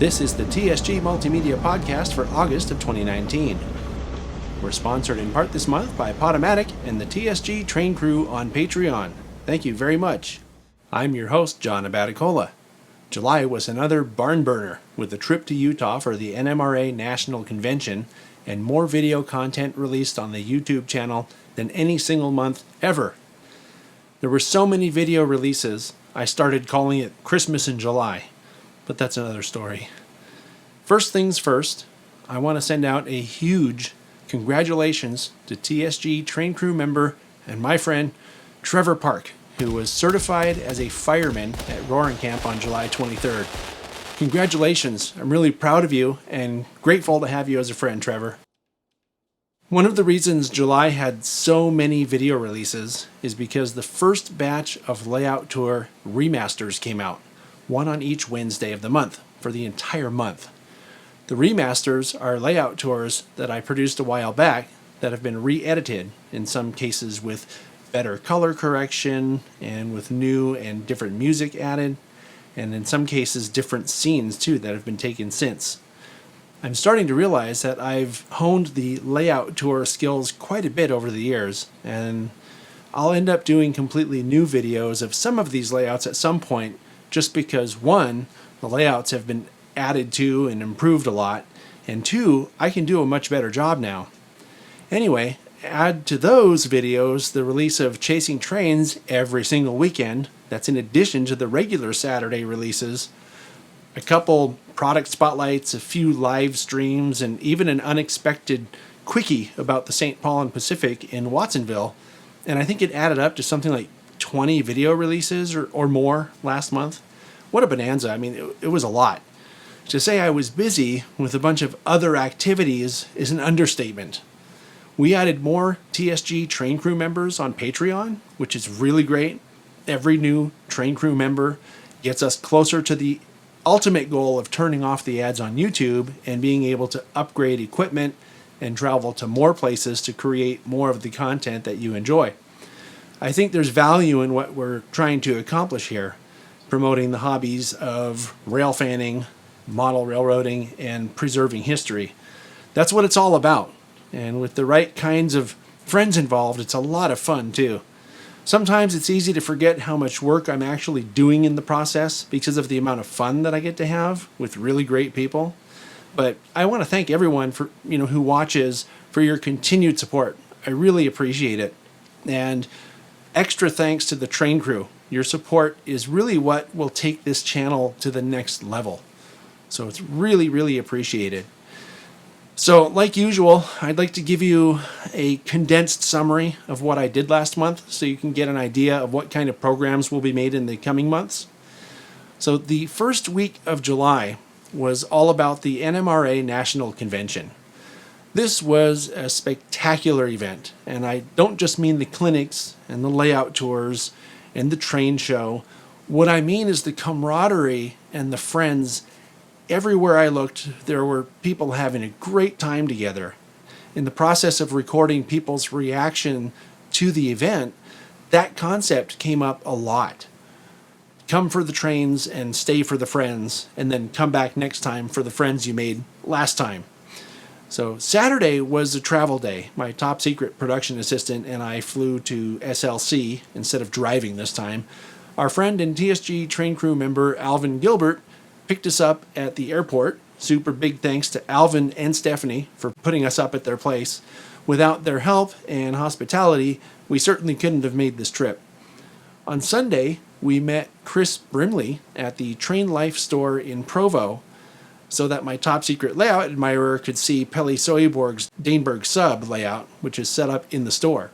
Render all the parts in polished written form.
This is the TSG Multimedia podcast for August of 2019. We're sponsored in part this month by Podomatic and the TSG Train Crew on Patreon. Thank you very much. I'm your host, John Abaticola. July was another barn burner with a trip to Utah for the NMRA National Convention and more video content released on the YouTube channel than any single month ever. There were so many video releases, I started calling it Christmas in July. But that's another story. First things first, I want to send out a huge congratulations to TSG Train Crew member and my friend Trevor Park, who was certified as a fireman at Roaring Camp on July 23rd. Congratulations, I'm really proud of you and grateful to have you as a friend, Trevor. One of the reasons July had so many video releases is because the first batch of Layout Tour remasters came out. One on each Wednesday of the month, for the entire month. The remasters are layout tours that I produced a while back that have been re-edited, in some cases with better color correction and with new and different music added, and in some cases different scenes too that have been taken since. I'm starting to realize that I've honed the layout tour skills quite a bit over the years, and I'll end up doing completely new videos of some of these layouts at some point, just because, one, the layouts have been added to and improved a lot, and two, I can do a much better job now. Anyway, add to those videos the release of Chasing Trains every single weekend. That's in addition to the regular Saturday releases, a couple product spotlights, a few live streams, and even an unexpected quickie about the St. Paul and Pacific in Watsonville, and I think it added up to something like 20 video releases or more last month. What a bonanza. I mean, it was a lot. To say I was busy with a bunch of other activities is an understatement. We added more TSG Train Crew members on Patreon, which is really great. Every new Train Crew member gets us closer to the ultimate goal of turning off the ads on YouTube and being able to upgrade equipment and travel to more places to create more of the content that you enjoy. I think there's value in what we're trying to accomplish here, promoting the hobbies of rail fanning, model railroading, and preserving history. That's what it's all about. And with the right kinds of friends involved, it's a lot of fun too. Sometimes it's easy to forget how much work I'm actually doing in the process because of the amount of fun that I get to have with really great people. But I want to thank everyone for who watches for your continued support. I really appreciate it. And extra thanks to the Train Crew. Your support is really what will take this channel to the next level. So it's really, really appreciated. So like usual, I'd like to give you a condensed summary of what I did last month so you can get an idea of what kind of programs will be made in the coming months. So the first week of July was all about the NMRA National Convention. This was a spectacular event, and I don't just mean the clinics and the layout tours and the train show. What I mean is the camaraderie and the friends. Everywhere I looked, there were people having a great time together. In the process of recording people's reaction to the event, that concept came up a lot. Come for the trains and stay for the friends, and then come back next time for the friends you made last time. So Saturday was a travel day. My top secret production assistant and I flew to SLC instead of driving this time. Our friend and TSG Train Crew member Alvin Gilbert picked us up at the airport. Super big thanks to Alvin and Stephanie for putting us up at their place. Without their help and hospitality, we certainly couldn't have made this trip. On Sunday, we met Chris Brimley at the Train Life store in Provo, so that my top secret layout admirer could see Pelle Soyborg's Daneberg sub layout, which is set up in the store.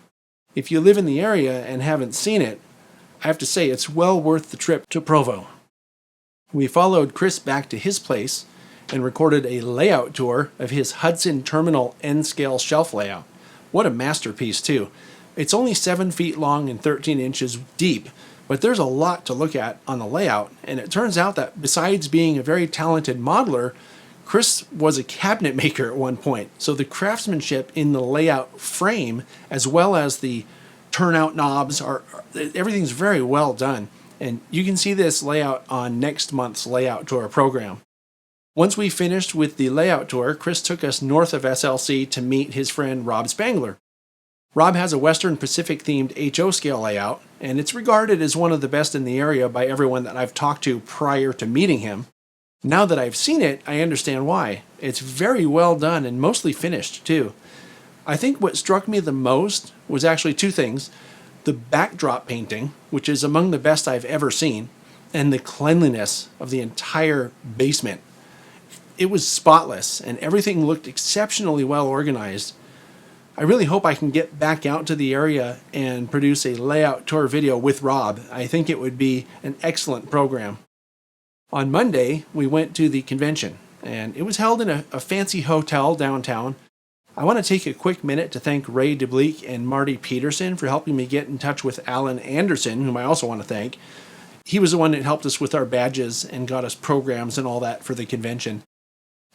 If you live in the area and haven't seen it, I have to say it's well worth the trip to Provo. We followed Chris back to his place and recorded a layout tour of his Hudson Terminal N-scale shelf layout. What a masterpiece too. It's only 7 feet long and 13 inches deep, but there's a lot to look at on the layout, and it turns out that besides being a very talented modeler, Chris was a cabinet maker at one point, so the craftsmanship in the layout frame, as well as the turnout knobs, everything's very well done. And you can see this layout on next month's layout tour program. Once we finished with the layout tour, Chris took us north of SLC to meet his friend Rob Spangler. Rob has a Western Pacific themed HO scale layout, and it's regarded as one of the best in the area by everyone that I've talked to prior to meeting him. Now that I've seen it, I understand why. It's very well done and mostly finished, too. I think what struck me the most was actually two things: the backdrop painting, which is among the best I've ever seen, and the cleanliness of the entire basement. It was spotless, and everything looked exceptionally well organized. I really hope I can get back out to the area and produce a layout tour video with Rob. I think it would be an excellent program. On Monday, we went to the convention, and it was held in a fancy hotel downtown. I want to take a quick minute to thank Ray DeBleek and Marty Peterson for helping me get in touch with Alan Anderson, whom I also want to thank. He was the one that helped us with our badges and got us programs and all that for the convention.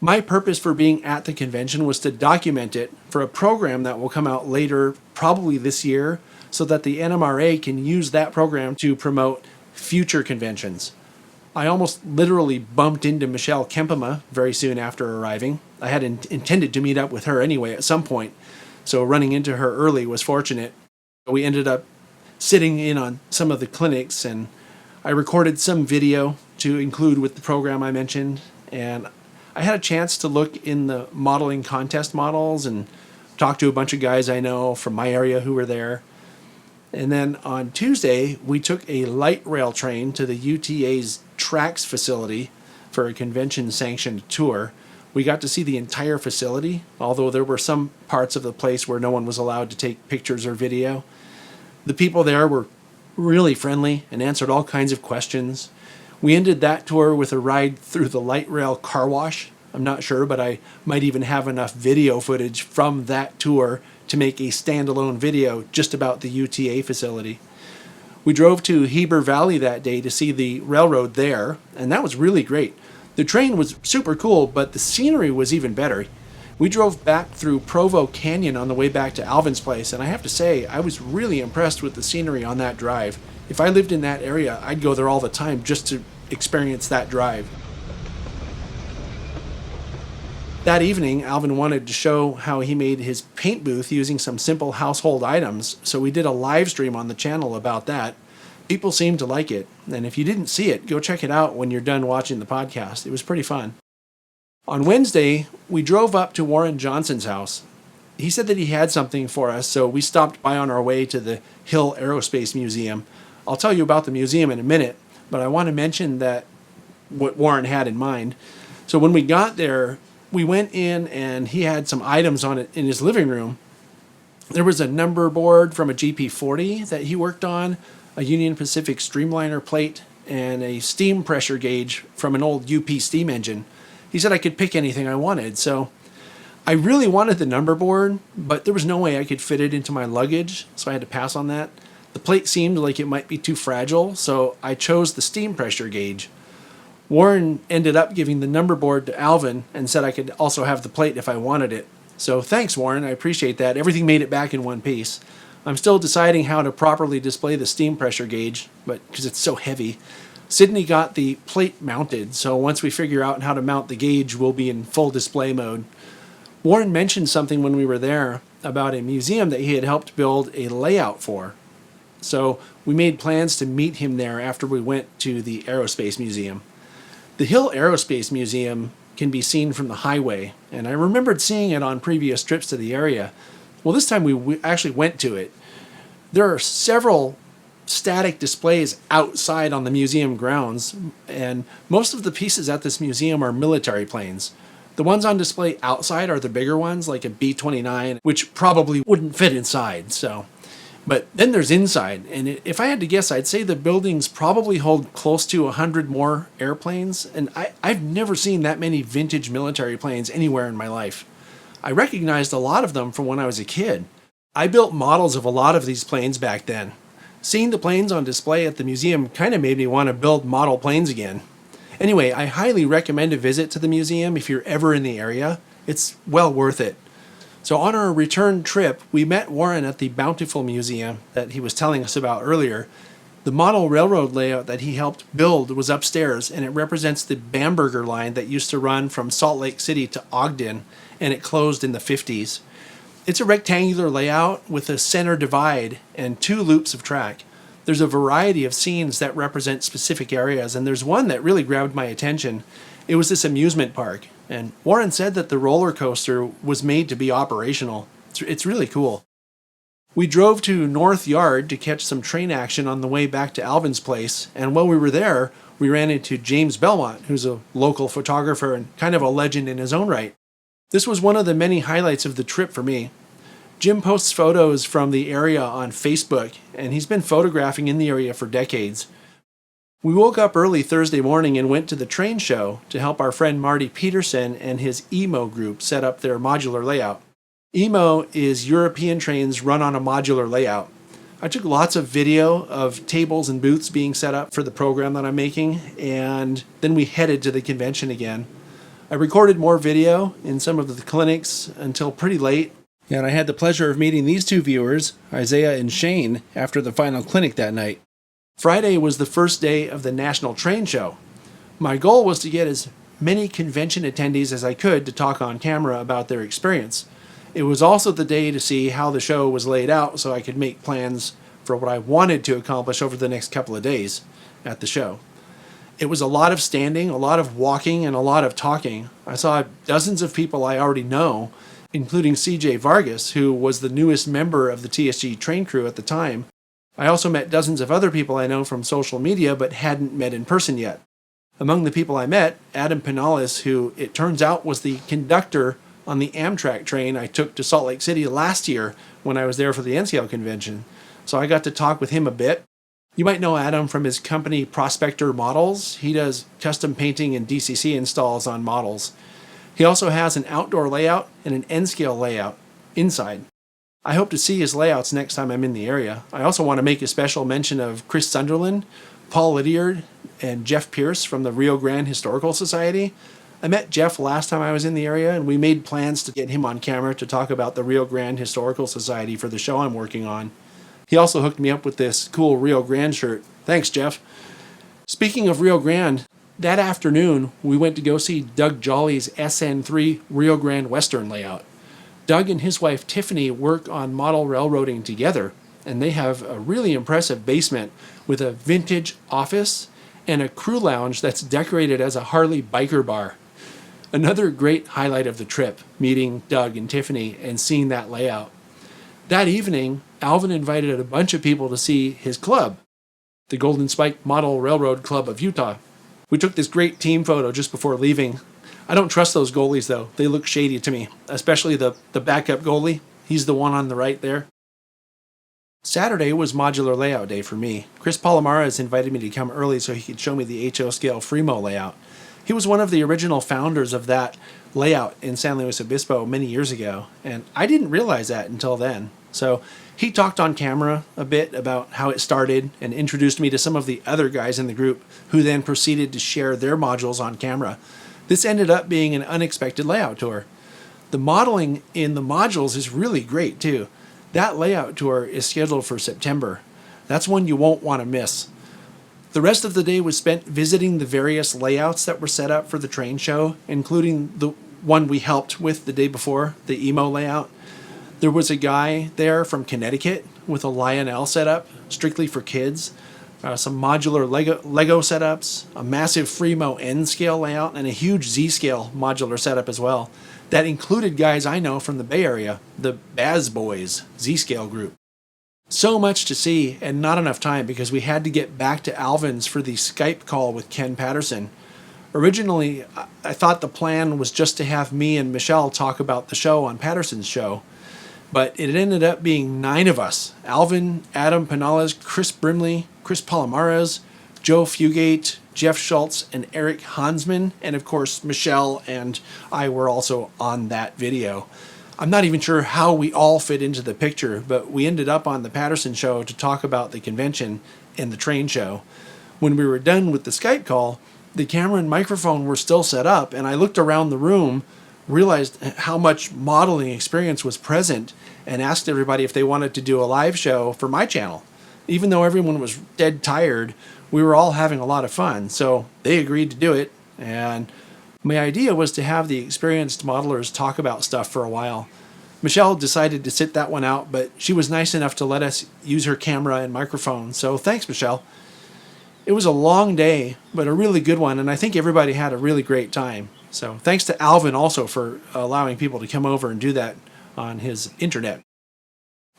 My purpose for being at the convention was to document it for a program that will come out later, probably this year, so that the NMRA can use that program to promote future conventions. I almost literally bumped into Michelle Kempema very soon after arriving. I had intended to meet up with her anyway at some point, so running into her early was fortunate. We ended up sitting in on some of the clinics, and I recorded some video to include with the program I mentioned, and I had a chance to look in the modeling contest models and talk to a bunch of guys I know from my area who were there. And then on Tuesday, we took a light rail train to the UTA's TRAX facility for a convention-sanctioned tour. We got to see the entire facility, although there were some parts of the place where no one was allowed to take pictures or video. The people there were really friendly and answered all kinds of questions. We ended that tour with a ride through the light rail car wash. I'm not sure, but I might even have enough video footage from that tour to make a standalone video just about the UTA facility. We drove to Heber Valley that day to see the railroad there, and that was really great. The train was super cool, but the scenery was even better. We drove back through Provo Canyon on the way back to Alvin's place, and I have to say, I was really impressed with the scenery on that drive. If I lived in that area, I'd go there all the time just to experience that drive. That evening, Alvin wanted to show how he made his paint booth using some simple household items, so we did a live stream on the channel about that. People seemed to like it, and if you didn't see it, go check it out when you're done watching the podcast. It was pretty fun. On Wednesday, we drove up to Warren Johnson's house. He said that he had something for us, so we stopped by on our way to the Hill Aerospace Museum. I'll tell you about the museum in a minute, but I want to mention that what Warren had in mind. So when we got there, we went in and he had some items on it in his living room. There was a number board from a GP40 that he worked on, a Union Pacific Streamliner plate, and a steam pressure gauge from an old UP steam engine. He said I could pick anything I wanted, so I really wanted the number board, but there was no way I could fit it into my luggage, so I had to pass on that. The plate seemed like it might be too fragile, so I chose the steam pressure gauge. Warren ended up giving the number board to Alvin and said I could also have the plate if I wanted it. So thanks, Warren. I appreciate that. Everything made it back in one piece. I'm still deciding how to properly display the steam pressure gauge, but because it's so heavy. Sydney got the plate mounted, so once we figure out how to mount the gauge, we'll be in full display mode. Warren mentioned something when we were there about a museum that he had helped build a layout for. So we made plans to meet him there after we went to the Aerospace Museum. The Hill Aerospace Museum can be seen from the highway, and I remembered seeing it on previous trips to the area. Well, this time we actually went to it. There are several static displays outside on the museum grounds, and most of the pieces at this museum are military planes. The ones on display outside are the bigger ones, like a B-29, which probably wouldn't fit inside, so. But then there's inside, and if I had to guess, I'd say the buildings probably hold close to 100 more airplanes, and I've never seen that many vintage military planes anywhere in my life. I recognized a lot of them from when I was a kid. I built models of a lot of these planes back then. Seeing the planes on display at the museum kind of made me want to build model planes again. Anyway, I highly recommend a visit to the museum if you're ever in the area. It's well worth it. So on our return trip, we met Warren at the Bountiful Museum that he was telling us about earlier. The model railroad layout that he helped build was upstairs, and it represents the Bamberger line that used to run from Salt Lake City to Ogden, and it closed in the 50s. It's a rectangular layout with a center divide and 2 loops of track. There's a variety of scenes that represent specific areas, and there's one that really grabbed my attention. It was this amusement park, and Warren said that the roller coaster was made to be operational. It's really cool. We drove to North Yard to catch some train action on the way back to Alvin's place, and while we were there, we ran into James Belmont, who's a local photographer and kind of a legend in his own right. This was one of the many highlights of the trip for me. Jim posts photos from the area on Facebook, and he's been photographing in the area for decades. We woke up early Thursday morning and went to the train show to help our friend Marty Peterson and his EMO group set up their modular layout. EMO is European trains run on a modular layout. I took lots of video of tables and booths being set up for the program that I'm making, and then we headed to the convention again. I recorded more video in some of the clinics until pretty late, and I had the pleasure of meeting these 2 viewers, Isaiah and Shane, after the final clinic that night. Friday was the first day of the National Train Show. My goal was to get as many convention attendees as I could to talk on camera about their experience. It was also the day to see how the show was laid out so I could make plans for what I wanted to accomplish over the next couple of days at the show. It was a lot of standing, a lot of walking, and a lot of talking. I saw dozens of people I already know, including CJ Vargas, who was the newest member of the TSG Train Crew at the time. I also met dozens of other people I know from social media but hadn't met in person yet. Among the people I met, Adam Pinales, who it turns out was the conductor on the Amtrak train I took to Salt Lake City last year when I was there for the NCL convention. So I got to talk with him a bit. You might know Adam from his company Prospector Models. He does custom painting and DCC installs on models. He also has an outdoor layout and an N-scale layout inside. I hope to see his layouts next time I'm in the area. I also want to make a special mention of Chris Sunderland, Paul Lydiard, and Jeff Pierce from the Rio Grande Historical Society. I met Jeff last time I was in the area, and we made plans to get him on camera to talk about the Rio Grande Historical Society for the show I'm working on. He also hooked me up with this cool Rio Grande shirt. Thanks, Jeff. Speaking of Rio Grande, that afternoon we went to go see Doug Jolley's SN3 Rio Grande Western layout. Doug and his wife Tiffany work on model railroading together, and they have a really impressive basement with a vintage office and a crew lounge that's decorated as a Harley biker bar. Another great highlight of the trip, meeting Doug and Tiffany and seeing that layout. That evening, Alvin invited a bunch of people to see his club, the Golden Spike Model Railroad Club of Utah. We took this great team photo just before leaving. I don't trust those goalies, though. They look shady to me, especially the backup goalie. He's the one on the right there. Saturday was modular layout day for me. Chris Palomares invited me to come early so he could show me the HO scale Fremo layout. He was one of the original founders of that layout in San Luis Obispo many years ago, and I didn't realize that until then. So he talked on camera a bit about how it started and introduced me to some of the other guys in the group who then proceeded to share their modules on camera. This ended up being an unexpected layout tour. The modeling in the modules is really great too. That layout tour is scheduled for September. That's one you won't want to miss. The rest of the day was spent visiting the various layouts that were set up for the train show, including the one we helped with the day before, the emo layout. There was a guy there from Connecticut with a Lionel setup, strictly for kids, some modular Lego setups, a massive Fremo N-scale layout, and a huge Z-scale modular setup as well. That included guys I know from the Bay Area, the Baz Boys Z-scale group. So much to see and not enough time because we had to get back to Alvin's for the Skype call with Ken Patterson. Originally, I thought the plan was just to have me and Michelle talk about the show on Patterson's show, but it ended up being 9 of us. Alvin, Adam Pinales, Chris Brimley, Chris Palomares, Joe Fugate, Jeff Schultz, and Eric Hansman, and of course Michelle and I were also on that video. I'm not even sure how we all fit into the picture, but we ended up on the Patterson show to talk about the convention and the train show. When we were done with the Skype call, the camera and microphone were still set up, and I looked around the room, realized how much modeling experience was present, and asked everybody if they wanted to do a live show for my channel. Even though everyone was dead tired, we were all having a lot of fun, so they agreed to do it, and my idea was to have the experienced modelers talk about stuff for a while. Michelle decided to sit that one out, but she was nice enough to let us use her camera and microphone, so thanks, Michelle. It was a long day, but a really good one, and I think everybody had a really great time. So thanks to Alvin also for allowing people to come over and do that on his internet.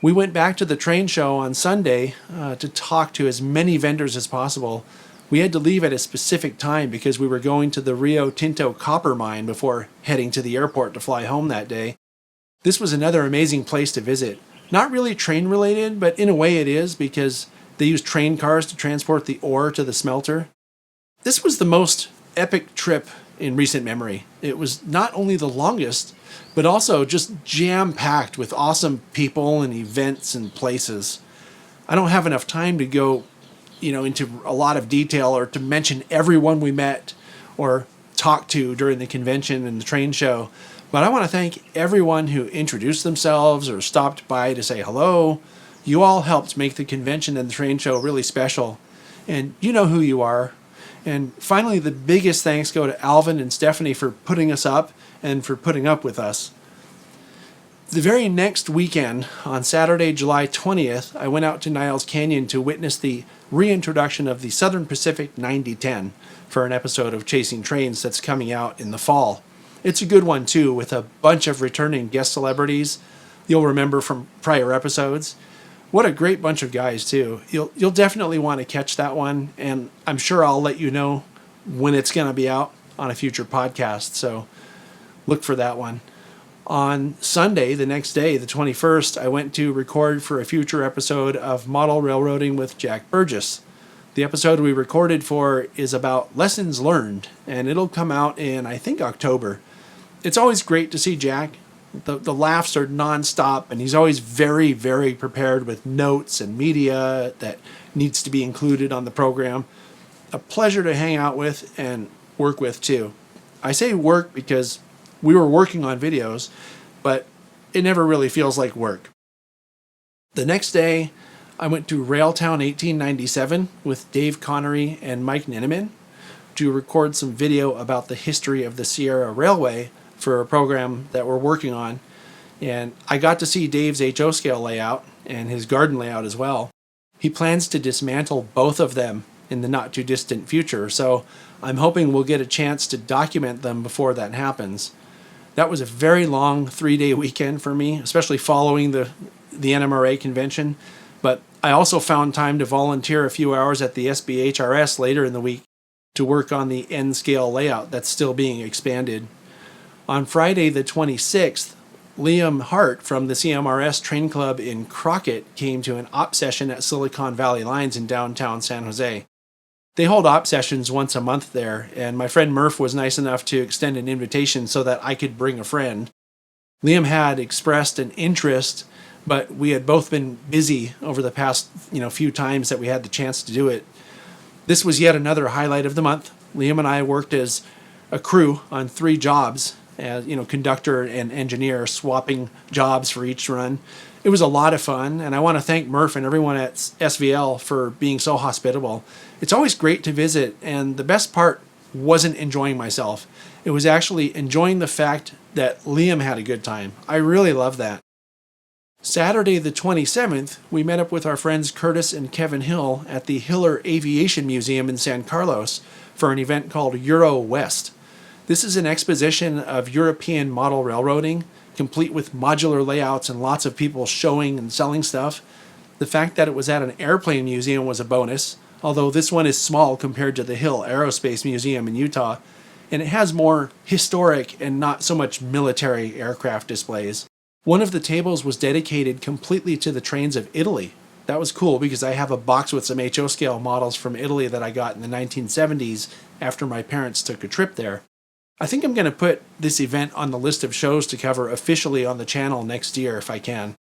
We went back to the train show on Sunday to talk to as many vendors as possible. We had to leave at a specific time because we were going to the Rio Tinto copper mine before heading to the airport to fly home that day. This was another amazing place to visit. Not really train related, but in a way it is because they use train cars to transport the ore to the smelter. This was the most epic trip in recent memory. It was not only the longest, but also just jam-packed with awesome people and events and places. I don't have enough time to go, into a lot of detail or to mention everyone we met or talked to during the convention and the train show, but I want to thank everyone who introduced themselves or stopped by to say hello. You all helped make the convention and the train show really special, and you know who you are. And finally, the biggest thanks go to Alvin and Stephanie for putting us up and for putting up with us. The very next weekend, on Saturday, July 20th, I went out to Niles Canyon to witness the reintroduction of the Southern Pacific 9010 for an episode of Chasing Trains that's coming out in the fall. It's a good one, too, with a bunch of returning guest celebrities you'll remember from prior episodes. What a great bunch of guys, too. You'll definitely want to catch that one, and I'm sure I'll let you know when it's going to be out on a future podcast, so look for that one. On Sunday, the next day, the 21st, I went to record for a future episode of Model Railroading with Jack Burgess. The episode we recorded for is about lessons learned, and it'll come out in, I think, October. It's always great to see Jack. The laughs are nonstop, and he's always very, very prepared with notes and media that needs to be included on the program. A pleasure to hang out with and work with, too. I say work because we were working on videos, but it never really feels like work. The next day, I went to Railtown 1897 with Dave Connery and Mike Ninneman to record some video about the history of the Sierra Railway for a program that we're working on. And I got to see Dave's HO scale layout and his garden layout as well. He plans to dismantle both of them in the not too distant future, so I'm hoping we'll get a chance to document them before that happens. That was a very long 3-day weekend for me, especially following the NMRA convention, but I also found time to volunteer a few hours at the SBHRS later in the week to work on the N-scale layout that's still being expanded. On Friday the 26th, Liam Hart from the CMRS Train Club in Crockett came to an op session at Silicon Valley Lines in downtown San Jose. They hold op sessions once a month there, and my friend Murph was nice enough to extend an invitation so that I could bring a friend. Liam had expressed an interest, but we had both been busy over the past few times that we had the chance to do it. This was yet another highlight of the month. Liam and I worked as a crew on 3 jobs, as conductor and engineer, swapping jobs for each run. It was a lot of fun, and I want to thank Murph and everyone at SVL for being so hospitable. It's always great to visit, and the best part wasn't enjoying myself. It was actually enjoying the fact that Liam had a good time. I really love that. Saturday the 27th, we met up with our friends Curtis and Kevin Hill at the Hiller Aviation Museum in San Carlos for an event called Euro West. This is an exposition of European model railroading, complete with modular layouts and lots of people showing and selling stuff. The fact that it was at an airplane museum was a bonus, although this one is small compared to the Hill Aerospace Museum in Utah, and it has more historic and not so much military aircraft displays. One of the tables was dedicated completely to the trains of Italy. That was cool because I have a box with some HO scale models from Italy that I got in the 1970s after my parents took a trip there. I think I'm going to put this event on the list of shows to cover officially on the channel next year if I can.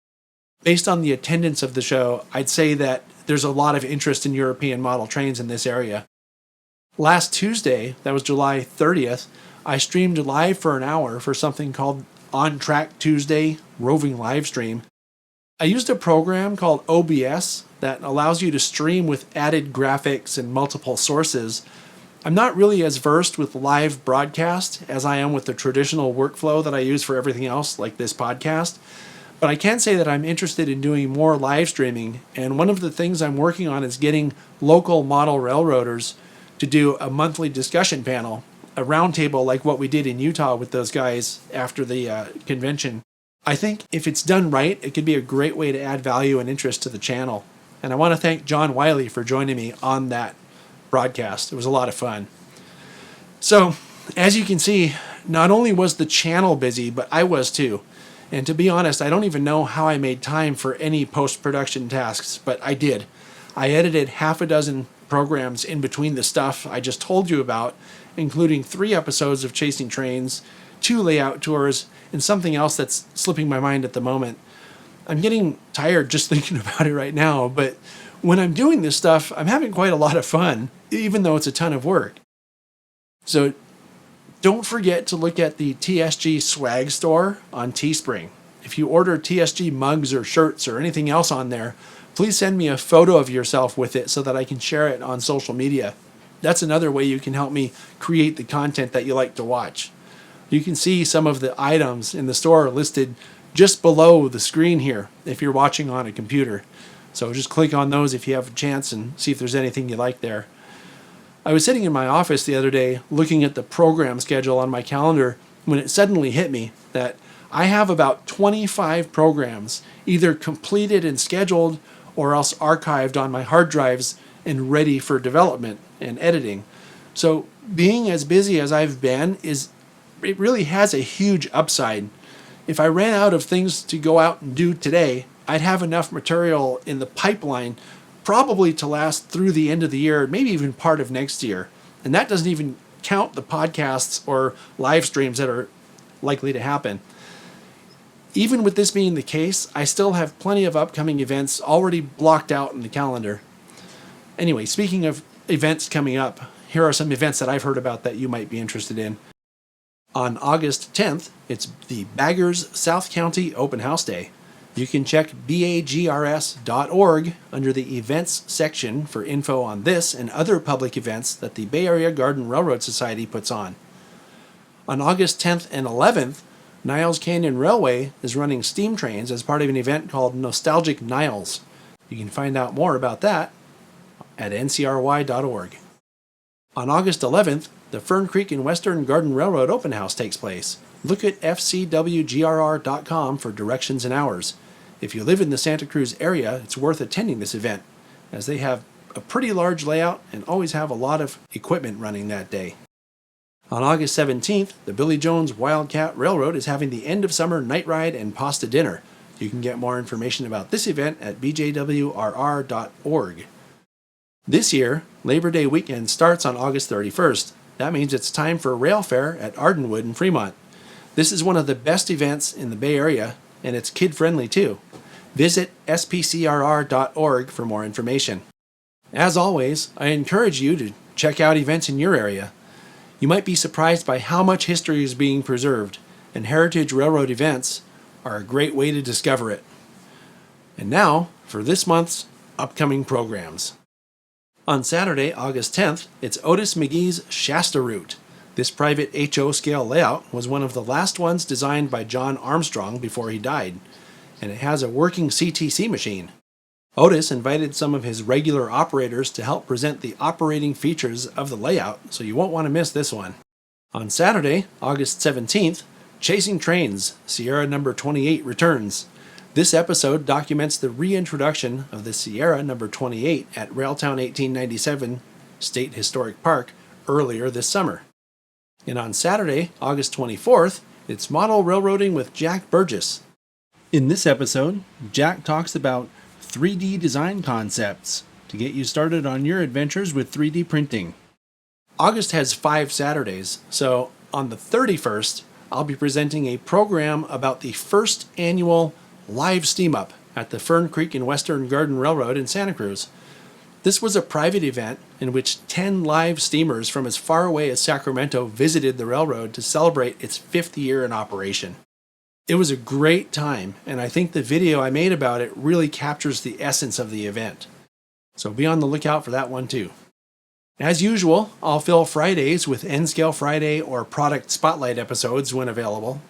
Based on the attendance of the show, I'd say that there's a lot of interest in European model trains in this area. Last Tuesday, that was July 30th, I streamed live for an hour for something called On Track Tuesday Roving Livestream. I used a program called OBS that allows you to stream with added graphics and multiple sources. I'm not really as versed with live broadcast as I am with the traditional workflow that I use for everything else, like this podcast. But I can say that I'm interested in doing more live streaming, and one of the things I'm working on is getting local model railroaders to do a monthly discussion panel, a roundtable like what we did in Utah with those guys after the convention. I think if it's done right, it could be a great way to add value and interest to the channel. And I want to thank John Wiley for joining me on that broadcast. It was a lot of fun. So, as you can see, not only was the channel busy, but I was too. And to be honest, I don't even know how I made time for any post-production tasks, but I did. I edited half a dozen programs in between the stuff I just told you about, including 3 episodes of Chasing Trains, 2 layout tours, and something else that's slipping my mind at the moment. I'm getting tired just thinking about it right now, but when I'm doing this stuff, I'm having quite a lot of fun, even though it's a ton of work. So don't forget to look at the TSG swag store on Teespring. If you order TSG mugs or shirts or anything else on there, please send me a photo of yourself with it so that I can share it on social media. That's another way you can help me create the content that you like to watch. You can see some of the items in the store listed just below the screen here if you're watching on a computer. So just click on those if you have a chance and see if there's anything you like there. I was sitting in my office the other day looking at the program schedule on my calendar when it suddenly hit me that I have about 25 programs either completed and scheduled or else archived on my hard drives and ready for development and editing. So being as busy as I've been it really has a huge upside. If I ran out of things to go out and do today, I'd have enough material in the pipeline probably to last through the end of the year, maybe even part of next year. And that doesn't even count the podcasts or live streams that are likely to happen. Even with this being the case, I still have plenty of upcoming events already blocked out in the calendar. Anyway, speaking of events coming up, here are some events that I've heard about that you might be interested in. On August 10th, it's the Baggers South County Open House Day. You can check bagrs.org under the events section for info on this and other public events that the Bay Area Garden Railroad Society puts on. On August 10th and 11th, Niles Canyon Railway is running steam trains as part of an event called Nostalgic Niles. You can find out more about that at ncry.org. On August 11th, the Fern Creek and Western Garden Railroad Open House takes place. Look at FCWGRR.com for directions and hours. If you live in the Santa Cruz area, it's worth attending this event, as they have a pretty large layout and always have a lot of equipment running that day. On August 17th, the Billy Jones Wildcat Railroad is having the end of summer night ride and pasta dinner. You can get more information about this event at bjwrr.org. This year, Labor Day weekend starts on August 31st. That means it's time for Rail Fair at Ardenwood in Fremont. This is one of the best events in the Bay Area, and it's kid-friendly too. Visit spcrr.org for more information. As always, I encourage you to check out events in your area. You might be surprised by how much history is being preserved, and Heritage Railroad events are a great way to discover it. And now, for this month's upcoming programs. On Saturday, August 10th, it's Otis McGee's Shasta Route. This private HO scale layout was one of the last ones designed by John Armstrong before he died, and it has a working CTC machine. Otis invited some of his regular operators to help present the operating features of the layout, so you won't want to miss this one. On Saturday, August 17th, Chasing Trains, Sierra number 28 returns. This episode documents the reintroduction of the Sierra number 28 at Railtown 1897 State Historic Park earlier this summer. And on Saturday, August 24th, it's Model Railroading with Jack Burgess. In this episode, Jack talks about 3D design concepts to get you started on your adventures with 3D printing. August has 5 Saturdays, so on the 31st, I'll be presenting a program about the first annual Live Steam Up at the Fern Creek and Western Garden Railroad in Santa Cruz. This was a private event in which 10 live steamers from as far away as Sacramento visited the railroad to celebrate its 5th year in operation. It was a great time, and I think the video I made about it really captures the essence of the event. So be on the lookout for that one too. As usual, I'll fill Fridays with N-Scale Friday or Product Spotlight episodes when available.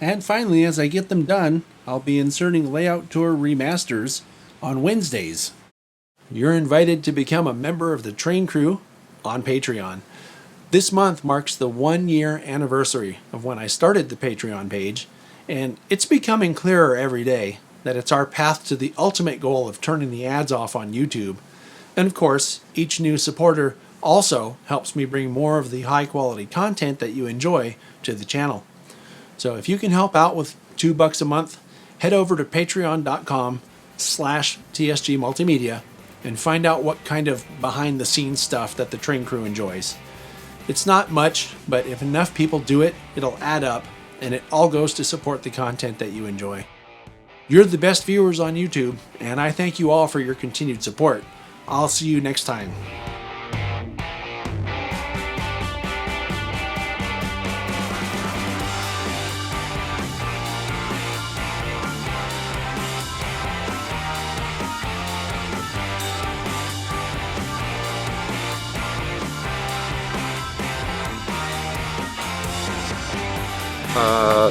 And finally, as I get them done, I'll be inserting Layout Tour remasters on Wednesdays. You're invited to become a member of the Train Crew on Patreon. This month marks the 1-year anniversary of when I started the Patreon page, and it's becoming clearer every day that it's our path to the ultimate goal of turning the ads off on YouTube. And of course, each new supporter also helps me bring more of the high-quality content that you enjoy to the channel. So if you can help out with $2 a month, head over to patreon.com/TSG Multimedia and find out what kind of behind-the-scenes stuff that the Train Crew enjoys. It's not much, but if enough people do it, it'll add up, and it all goes to support the content that you enjoy. You're the best viewers on YouTube, and I thank you all for your continued support. I'll see you next time.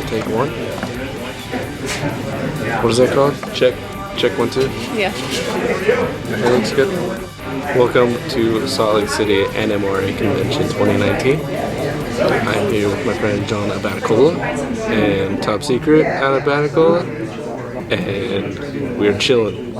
Take one. What is that called? Check 1 2. Yeah. That looks good. Welcome to Salt Lake City NMRA Convention 2019. I'm here with my friend John Abaticola and Top Secret out of Abaticola, and we're chilling.